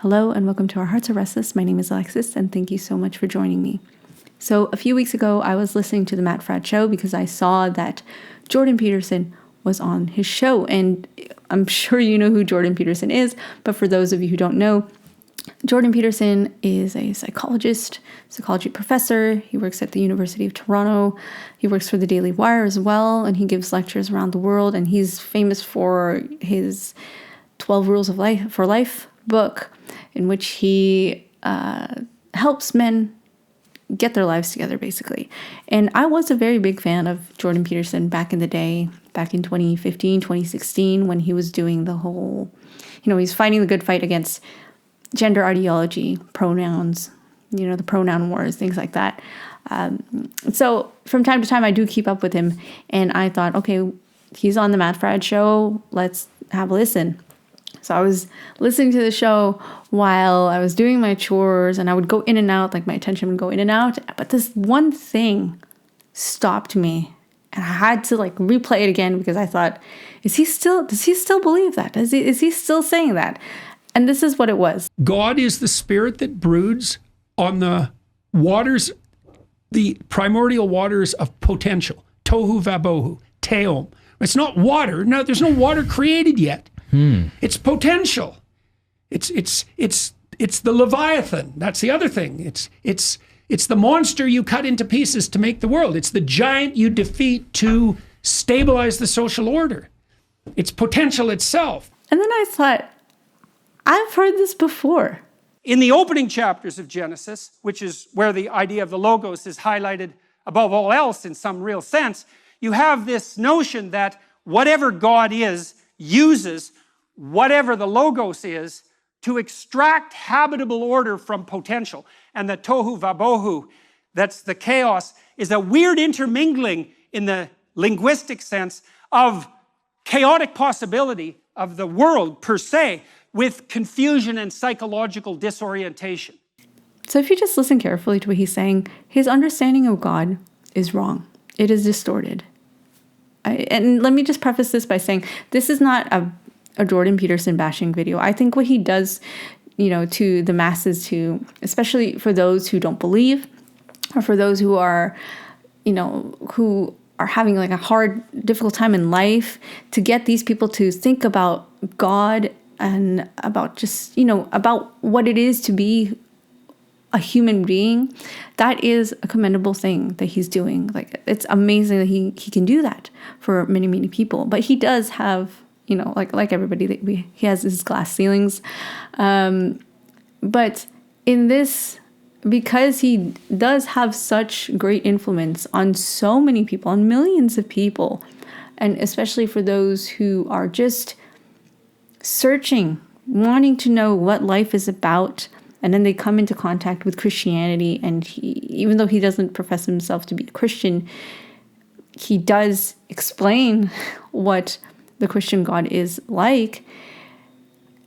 Hello and welcome to Our Hearts Are Restless. My name is Alexis and thank you so much for joining me. So a few weeks ago, I was listening to the Matt Fradd show because I saw that Jordan Peterson was on his show. And I'm sure you know who Jordan Peterson is, but for those of you who don't know, Jordan Peterson is a psychology professor. He works at the University of Toronto. He works for the Daily Wire as well, and he gives lectures around the world. And he's famous for his 12 Rules of Life for Life book, in which he helps men get their lives together, basically. And I was a very big fan of Jordan Peterson back in the day, back in 2015, 2016, when he was doing the whole, he's fighting the good fight against gender ideology, pronouns, the pronoun wars, things like that. So from time to time, I do keep up with him. And I thought, okay, he's on the Matt Fradd show. Let's have a listen. So I was listening to the show while I was doing my chores, and I would go in and out, like my attention would go in and out. But this one thing stopped me, and I had to replay it again because I thought, does he still believe that? Is he still saying that? And this is what it was. God is the spirit that broods on the waters, the primordial waters of potential. Tohu vabohu, teom. It's not water. No, there's no water created yet. It's potential. It's the Leviathan. That's the other thing. It's the monster you cut into pieces to make the world. It's the giant you defeat to stabilize the social order. It's potential itself. And then I thought, I've heard this before. In the opening chapters of Genesis, which is where the idea of the Logos is highlighted above all else in some real sense, you have this notion that whatever God is uses whatever the Logos is to extract habitable order from potential. And the tohu vabohu, that's the chaos, is a weird intermingling in the linguistic sense of chaotic possibility of the world per se with confusion and psychological disorientation. So if you just listen carefully to what he's saying, his understanding of God is wrong. It is distorted. And let me just preface this by saying this is not a Jordan Peterson bashing video. I think what he does, to the masses, especially for those who don't believe, or for those who are, who are having a hard, difficult time in life, to get these people to think about God and about just, about what it is to be a human being. That is a commendable thing that he's doing. It's amazing that he can do that for many, many people. But he does have, like everybody, he has his glass ceilings. But in this, because he does have such great influence on so many people, on millions of people, and especially for those who are just searching, wanting to know what life is about, and then they come into contact with Christianity, and even though he doesn't profess himself to be a Christian, he does explain what the Christian God is like.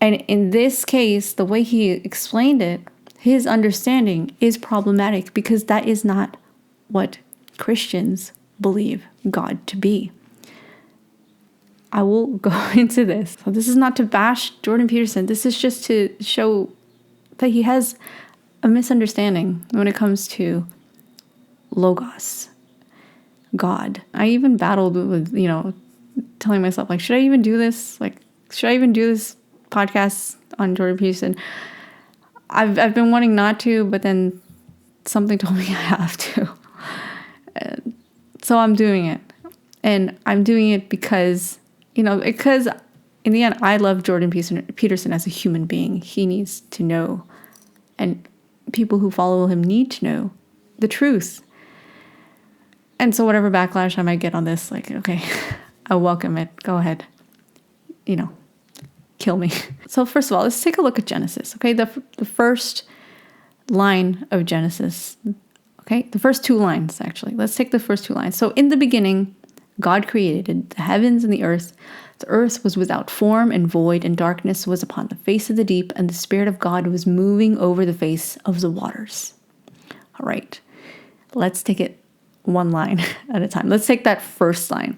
And in this case, the way he explained it, his understanding is problematic because that is not what Christians believe God to be. I will go into this. So this is not to bash Jordan Peterson. This is just to show that he has a misunderstanding when it comes to Logos, God. I even battled with, telling myself, should I even do this? Should I even do this podcast on Jordan Peterson? I've been wanting not to, but then something told me I have to. So I'm doing it. And I'm doing it because because in the end, I love Jordan Peterson as a human being. He needs to know, and people who follow him need to know the truth. And so whatever backlash I might get on this, okay, I welcome it. Go ahead. Kill me. So first of all, let's take a look at Genesis, okay? The first line of Genesis, okay? The first two lines, actually. Let's take the first two lines. So in the beginning, God created the heavens and the earth. The earth was without form and void, and darkness was upon the face of the deep, and the Spirit of God was moving over the face of the waters. All right. Let's take it one line at a time. Let's take that first line.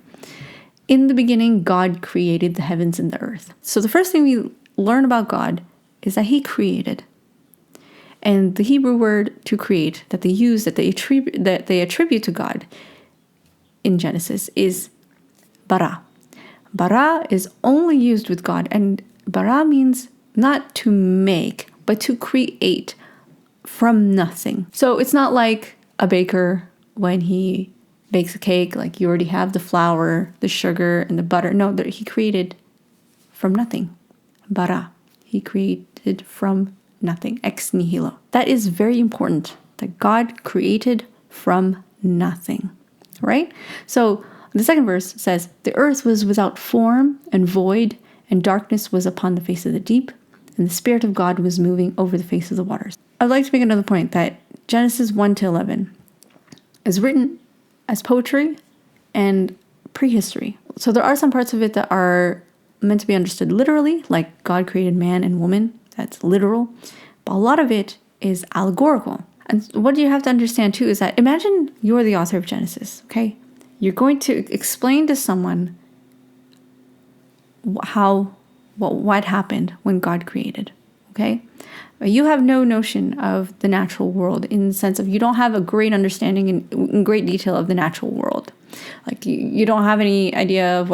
In the beginning, God created the heavens and the earth. So the first thing we learn about God is that he created. And the Hebrew word to create that they use, that they attribute to God in Genesis is bara. Bara is only used with God, and bara means not to make, but to create from nothing. So it's not like a baker when he bakes a cake, like you already have the flour, the sugar, and the butter. No, he created from nothing. Bara. He created from nothing. Ex nihilo. That is very important, that God created from nothing, right? So the second verse says, the earth was without form and void, and darkness was upon the face of the deep, and the Spirit of God was moving over the face of the waters. I'd like to make another point that Genesis 1-11 is written as poetry and prehistory. So there are some parts of it that are meant to be understood literally, like God created man and woman. That's literal. But a lot of it is allegorical. And what you have to understand too is that imagine you're the author of Genesis, okay? You're going to explain to someone what happened when God created, okay? You have no notion of the natural world in the sense of you don't have a great understanding in great detail of the natural world. Like you don't have any idea of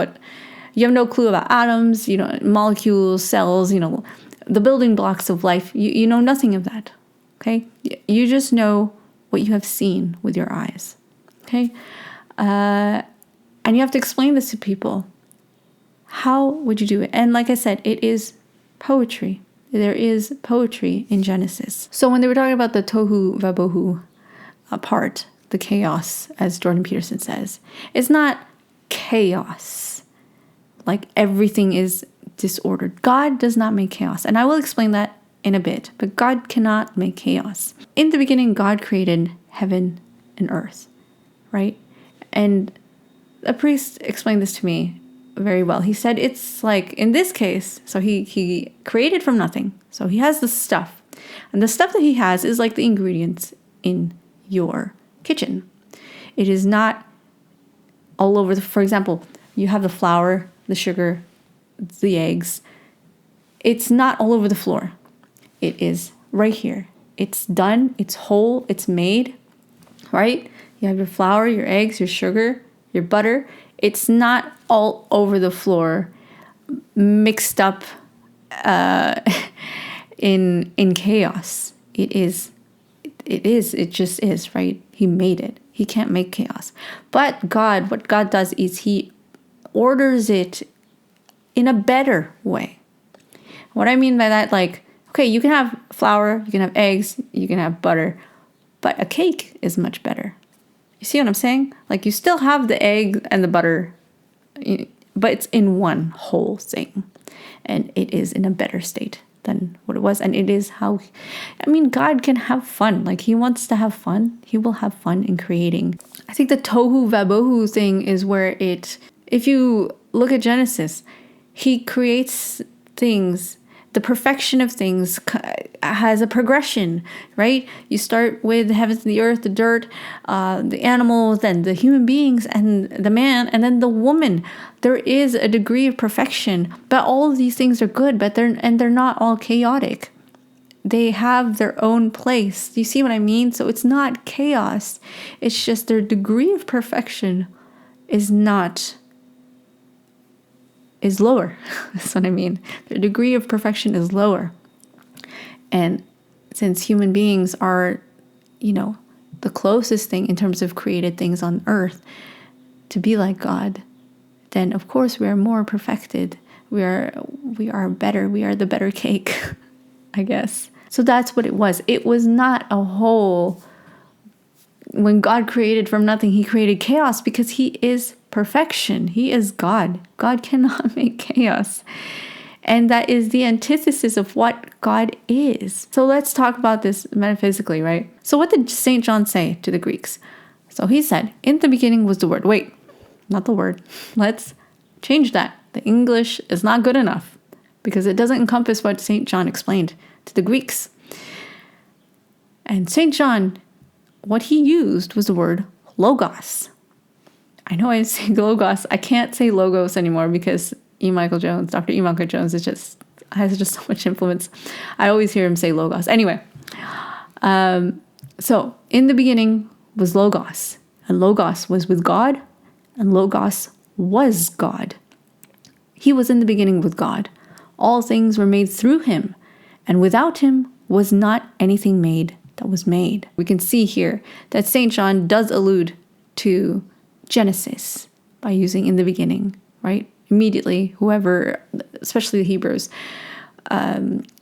you have no clue about atoms, molecules, cells, the building blocks of life. You know nothing of that, okay? You just know what you have seen with your eyes, okay? And you have to explain this to people. How would you do it? And like I said, it is poetry. There is poetry in Genesis. So when they were talking about the tohu vabohu part, the chaos, as Jordan Peterson says, it's not chaos. Like everything is disordered. God does not make chaos. And I will explain that in a bit. But God cannot make chaos. In the beginning, God created heaven and earth, right? And a priest explained this to me very well. He said it's like, in this case, so he created from nothing. So he has the stuff. And the stuff that he has is like the ingredients in your kitchen. It is not all over for example, you have the flour, the sugar, the eggs. It's not all over the floor. It is right here. It's done. It's whole. It's made, right? You have your flour, your eggs, your sugar, your butter. It's not all over the floor, mixed up in chaos. It just is, right? He made it. He can't make chaos. But God, what God does is he orders it in a better way. What I mean by that, like, okay, you can have flour, you can have eggs, you can have butter, but a cake is much better. You see what I'm saying? Like, you still have the egg and the butter, but it's in one whole thing. And it is in a better state than what it was. And it is God can have fun. Like, he wants to have fun. He will have fun in creating. I think the tohu vabohu thing is where if you look at Genesis, he creates things. The perfection of things has a progression, right? You start with the heavens and the earth, the dirt, the animals, then the human beings, and the man, and then the woman. There is a degree of perfection, but all of these things are good, but they're not all chaotic. They have their own place. Do you see what I mean? So it's not chaos. It's just their degree of perfection is lower. That's what I mean. Their degree of perfection is lower. And since human beings are, the closest thing in terms of created things on earth to be like God, then of course we are more perfected. We are better. We are the better cake, I guess. So that's what it was. It was not a whole. When God created from nothing, he created chaos because he is perfection. He is God. God cannot make chaos. And that is the antithesis of what God is. So let's talk about this metaphysically, right? So what did St. John say to the Greeks? So he said, in the beginning was the Word. Wait, not the Word. Let's change that. The English is not good enough because it doesn't encompass what St. John explained to the Greeks. And St. John, what he used was the word logos. I know I say logos. I can't say logos anymore because Dr. E. Michael Jones is just has just so much influence. I always hear him say logos. Anyway, so in the beginning was Logos, and Logos was with God, and Logos was God. He was in the beginning with God. All things were made through him, and without him was not anything made that was made. We can see here that St. John does allude to Genesis by using in the beginning, right? Immediately, whoever, especially the Hebrews,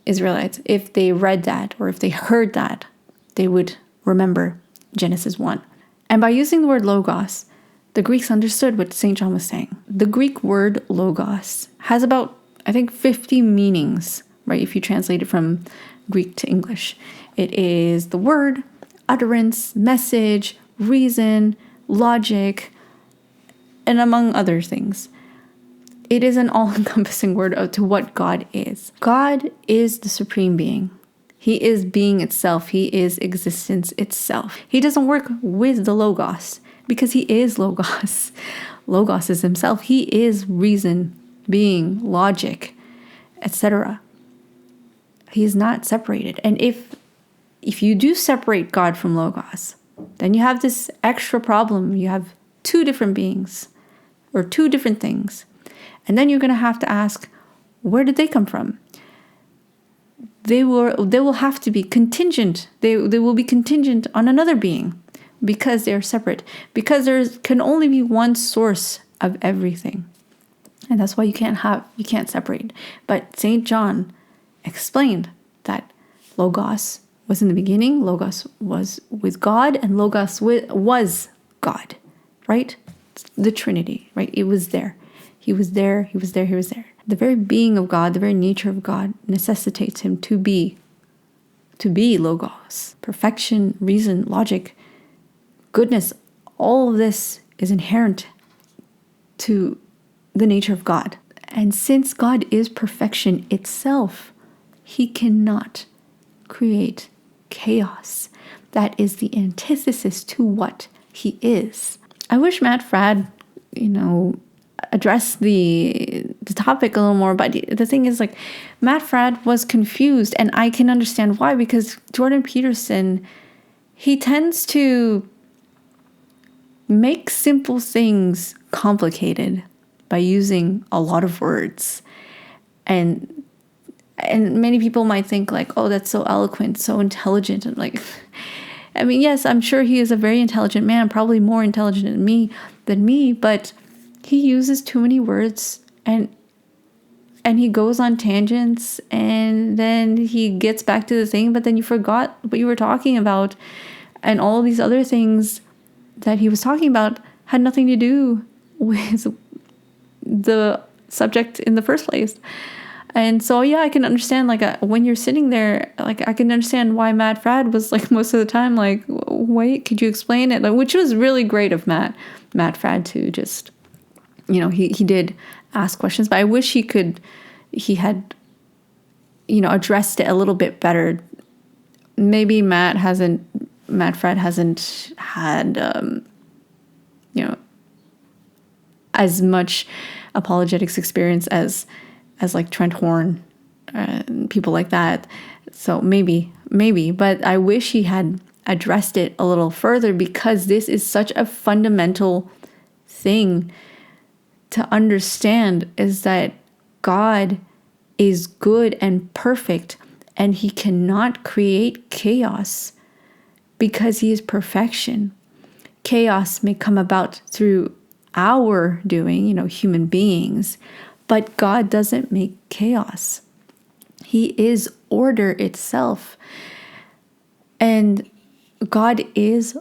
Israelites, if they read that or if they heard that, they would remember Genesis 1. And by using the word logos, the Greeks understood what St. John was saying. The Greek word logos has about, I think, 50 meanings, right? If you translate it from Greek to English. It is the word, utterance, message, reason, logic, and among other things. It is an all-encompassing word to what God is. God is the supreme being. He is being itself. He is existence itself. He doesn't work with the Logos because he is Logos. Logos is himself. He is reason, being, logic, etc. He is not separated. And if you do separate God from Logos, then you have this extra problem. You have two different beings or two different things. And then you're going to have to ask, where did they come from? They will have to be contingent. They will be contingent on another being because they are separate. Because there can only be one source of everything. And that's why you can't separate. But St. John explained that Logos was in the beginning, Logos was with God, and Logos was God, right? The Trinity, right? It was there. He was there, he was there, he was there. The very being of God, the very nature of God necessitates him to be Logos. Perfection, reason, logic, goodness, all of this is inherent to the nature of God. And since God is perfection itself, he cannot create chaos. That is the antithesis to what he is. I wish Matt Fradd, address the topic a little more, but the thing is, like, Matt Fradd was confused, and I can understand why, because Jordan Peterson, he tends to make simple things complicated by using a lot of words, and many people might think like, oh, that's so eloquent, so intelligent, and like, I mean, yes, I'm sure he is a very intelligent man, probably more intelligent than me, but he uses too many words and he goes on tangents, and then he gets back to the thing, but then you forgot what you were talking about, and all these other things that he was talking about had nothing to do with the subject in the first place. And so, yeah, I can understand, like, when you're sitting there, like, I can understand why Matt Fradd was, like, most of the time, like, wait, could you explain it? Like, which was really great of Matt Fradd to just, he did ask questions, but I wish he had, addressed it a little bit better. Maybe Matt Fradd hasn't had, as much apologetics experience as like Trent Horn and people like that. So maybe, but I wish he had addressed it a little further, because this is such a fundamental thing to understand, is that God is good and perfect, and he cannot create chaos because he is perfection. Chaos may come about through our doing, human beings, but God doesn't make chaos. He is order itself. And God is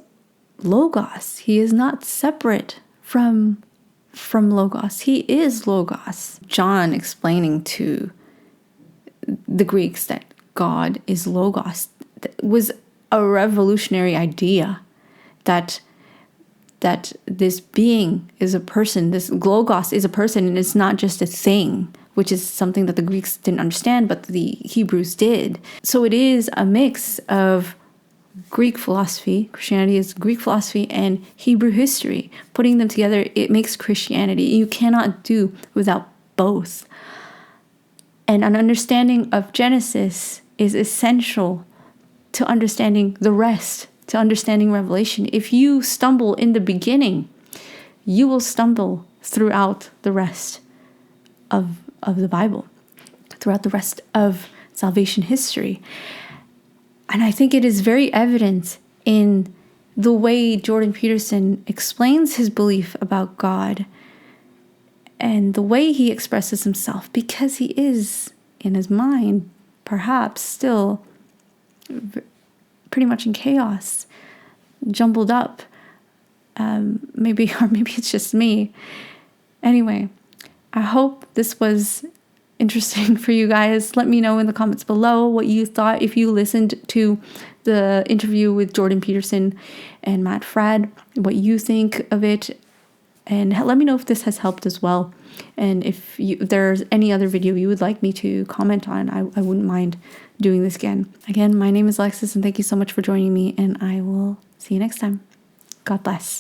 Logos. He is not separate from Logos. He is Logos. John explaining to the Greeks that God is Logos was a revolutionary idea, that this being is a person, this Logos is a person, and it's not just a thing, which is something that the Greeks didn't understand, but the Hebrews did. So it is a mix of Greek philosophy. Christianity is Greek philosophy and Hebrew history. Putting them together, it makes Christianity. You cannot do without both. And an understanding of Genesis is essential to understanding the rest, to understanding Revelation. If you stumble in the beginning, you will stumble throughout the rest of the Bible, throughout the rest of salvation history. And I think it is very evident in the way Jordan Peterson explains his belief about God and the way he expresses himself, because he is, in his mind, perhaps still pretty much in chaos, jumbled up. Maybe it's just me. Anyway, I hope this was interesting for you guys. Let me know in the comments below what you thought if you listened to the interview with Jordan Peterson and Matt Fradd, what you think of it. And let me know if this has helped as well. And if there's any other video you would like me to comment on, I wouldn't mind doing this again. Again, my name is Alexis, and thank you so much for joining me, and I will see you next time. God bless.